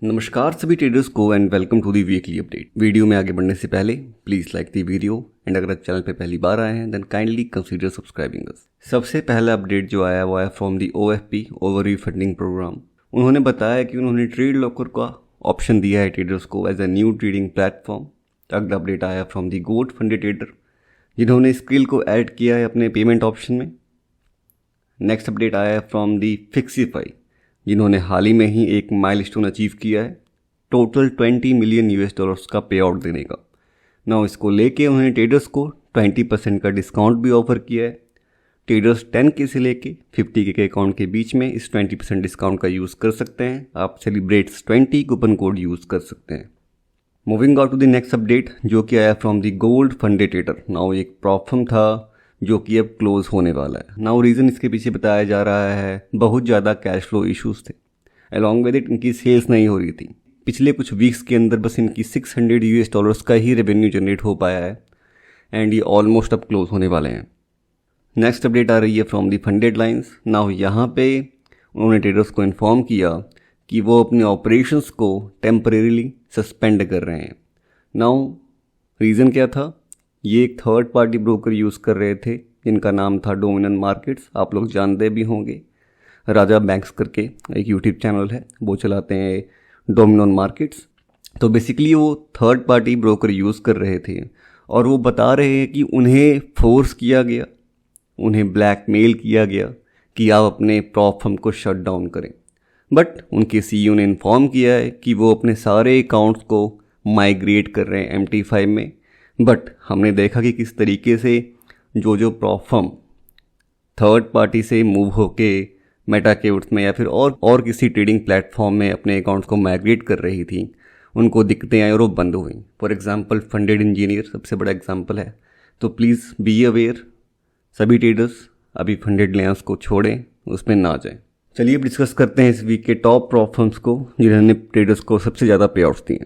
नमस्कार सभी ट्रेडर्स को and welcome to the weekly update. Video में आगे बढ़ने से पहले please like the video and अगर आप चैनल पे पहली बार आए हैं then kindly consider subscribing us. सबसे पहला अपडेट जो आया वो आया from the OFP overview funding program. उन्होंने बताया कि उन्होंने ट्रेड लॉकर का ऑप्शन दिया है ट्रेडर्स को as a new trading platform. अगला अपडेट आया from the gold funded trader जिन्होंने स्किल को ऐड किया है अपने पेमेंट ऑप्शन में। नेक्स्ट अपडेट आया फ्रॉम दी फिक्सीफाई जिन्होंने हाल ही में ही एक माइलस्टोन अचीव किया है, टोटल $20 मिलियन का पे आउट देने का। ना इसको लेके उन्होंने ट्रेडर्स को 20% का डिस्काउंट भी ऑफर किया है। ट्रेडर्स 10K से लेके 50K के अकाउंट के बीच में इस 20% डिस्काउंट का यूज़ कर सकते हैं। आप सेलिब्रेट्स 20 कूपन कोड यूज़ कर सकते हैं। Moving out to the next update जो कि आया from the gold funded trader. Now एक प्रॉब्लम था जो कि अब क्लोज होने वाला है। नाउ रीज़न इसके पीछे बताया जा रहा है बहुत ज़्यादा कैश फ्लो इश्यूज थे, अलॉन्ग विद इट इनकी सेल्स नहीं हो रही थी। पिछले कुछ वीक्स के अंदर बस इनकी $600 का ही रेवेन्यू जनरेट हो पाया है एंड ये ऑलमोस्ट अब क्लोज होने वाले हैं। नेक्स्ट अपडेट आ रही है from the funded lines. Now यहाँ पे उन्होंने ट्रेडर्स को इन्फॉर्म किया कि वो अपने ऑपरेशंस को टेम्परेरीली सस्पेंड कर रहे हैं। नाउ रीज़न क्या था? ये एक थर्ड पार्टी ब्रोकर यूज़ कर रहे थे जिनका नाम था डोमिनन मार्केट्स। आप लोग जानते भी होंगे, राजा बैंक्स करके एक यूट्यूब चैनल है, वो चलाते हैं डोमिनन मार्केट्स। तो बेसिकली वो थर्ड पार्टी ब्रोकर यूज़ कर रहे थे और वो बता रहे हैं कि उन्हें फोर्स किया गया, उन्हें ब्लैकमेल किया गया कि आप अपने प्रॉप फर्म को शट डाउन करें। बट उनके CEO ने इन्फॉर्म किया है कि वो अपने सारे अकाउंट्स को माइग्रेट कर रहे हैं MT5 में। बट हमने देखा कि किस तरीके से जो प्रॉप फर्म थर्ड पार्टी से मूव होके मेटाक्यूट्स में या फिर और किसी ट्रेडिंग प्लेटफॉर्म में अपने अकाउंट्स को माइग्रेट कर रही थी, उनको दिक्कतें आई और वो बंद हुई। फॉर एग्जांपल फंडेड इंजीनियर सबसे बड़ा एग्जांपल है। तो प्लीज़ बी अवेयर, सभी ट्रेडर्स अभी फंडेड लाइंस को छोड़ें, उसमें ना जाएं। चलिए अब डिस्कस करते हैं इस वीक के टॉप प्रॉप फर्म्स को जिन्होंने ट्रेडर्स को सबसे ज़्यादा पे आउट्स दिए।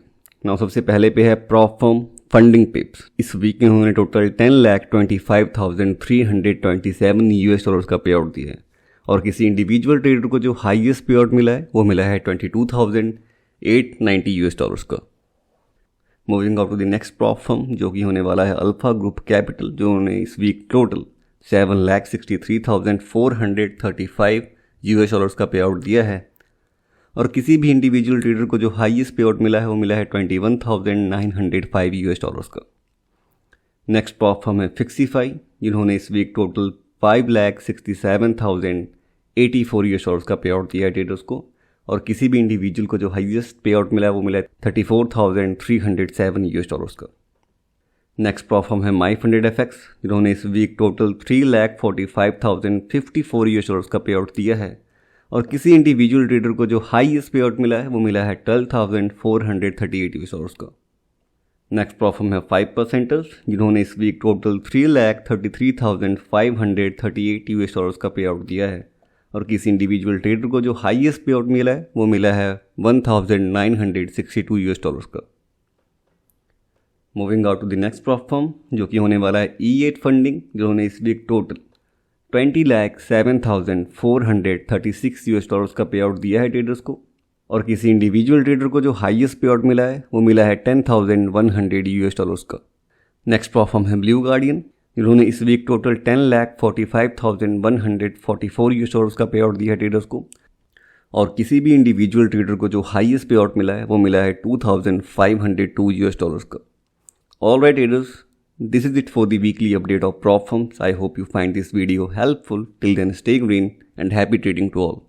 नाउ सबसे पहले पे है प्रॉप फर्म फंडिंग पिप्स। इस वीक में उन्होंने टोटल $10,25,327 का पे आउट दिया है और किसी इंडिविजुअल ट्रेडर को जो हाईएस्ट पे आउट मिला है वो मिला है $22,890 का। Moving out to the next prop firm जो कि होने वाला है अल्फा ग्रुप कैपिटल, जो उन्होंने इस वीक टोटल $7,63,435 का पे आउट दिया है और किसी भी इंडिविजुअल ट्रेडर को जो हाईएस्ट पे आउट मिला है वो मिला है $21,905 का। नेक्स्ट प्रॉप फर्म है फिक्सीफाई जिन्होंने इस वीक टोटल $5,67,084 का पे आउट दिया है ट्रेडर्स को और किसी भी इंडिविजुअल को जो हाईएस्ट पे आउट मिला है वो मिला है $34,307 का। नेक्स्ट प्रॉप फर्म है माई फंडेड FX जिन्होंने इस वीक टोटल $3,45,054 का पे आउट दिया है और किसी इंडिविजुअल ट्रेडर को जो हाईएस्ट पे आउट मिला है वो मिला है $12,438 का। नेक्स्ट प्रॉप फर्म है 5%ers जिन्होंने इस वीक टोटल $3,33,538 का पे आउट दिया है और किसी इंडिविजुअल ट्रेडर को जो हाईएस्ट पे आउट मिला है वो मिला है $1,962 का। Moving out to the next prop firm जो कि होने वाला है E8 फंडिंग जिन्होंने इस वीक टोटल $20,07,436 का पे आउट दिया है ट्रेडर्स को और किसी इंडिविजुअल ट्रेडर को जो हाईएस्ट पे आउट मिला है वो मिला है $10,100 का। नेक्स्ट प्रॉप फर्म है ब्लू गार्डियन जिन्होंने इस वीक टोटल $10,45,144 का पे आउट दिया है ट्रेडर्स को और किसी भी इंडिविजुअल ट्रेडर को जो हाईएस्ट पे आउट मिला है वो मिला है $2,502 का। All right traders, this is it for the weekly update of prop firms. I hope you find this video helpful. Till then, stay green and happy trading to all.